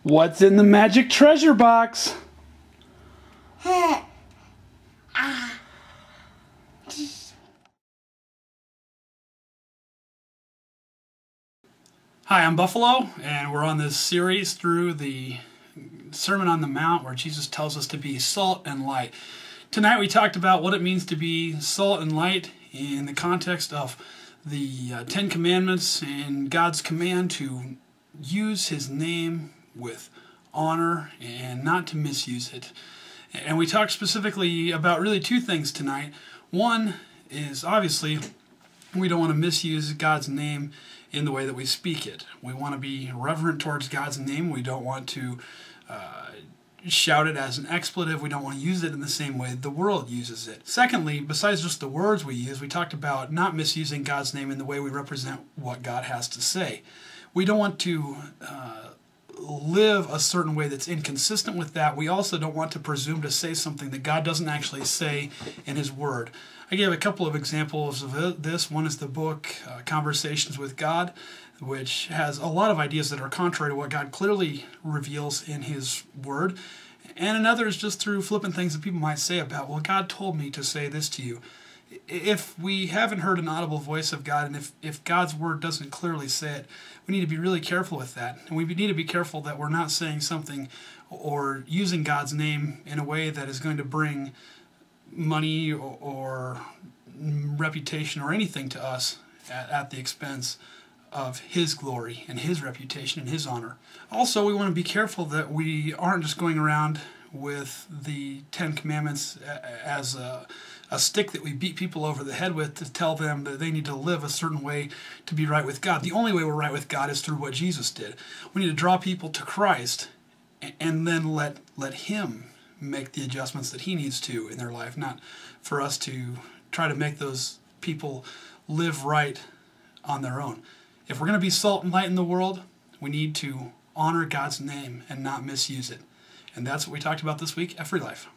What's in the magic treasure box? Hi, I'm Buffalo, and we're on this series through the Sermon on the Mount where Jesus tells us to be salt and light. Tonight we talked about what it means to be salt and light in the context of the Ten Commandments and God's command to use His name with honor and not to misuse it. And we talked specifically about really two things tonight. One is obviously we don't want to misuse God's name in the way that we speak it. We want to be reverent towards God's name. We don't want to shout it as an expletive. We don't want to use it in the same way the world uses it. Secondly, besides just the words we use, we talked about not misusing God's name in the way we represent what God has to say. We don't want to live a certain way that's inconsistent with that. We also don't want to presume to say something that God doesn't actually say in His Word. I gave a couple of examples of this. One is the book Conversations with God, which has a lot of ideas that are contrary to what God clearly reveals in His Word. And another is just through flippant things that people might say about, well, God told me to say this to you. If we haven't heard an audible voice of God, and if God's Word doesn't clearly say it, we need to be really careful with that. And we need to be careful that we're not saying something or using God's name in a way that is going to bring money or reputation or anything to us at the expense of His glory and His reputation and His honor. Also, we want to be careful that we aren't just going around with the Ten Commandments as a stick that we beat people over the head with to tell them that they need to live a certain way to be right with God. The only way we're right with God is through what Jesus did. We need to draw people to Christ and then let Him make the adjustments that He needs to in their life, not for us to try to make those people live right on their own. If we're going to be salt and light in the world, we need to honor God's name and not misuse it. And that's what we talked about this week at Free Life.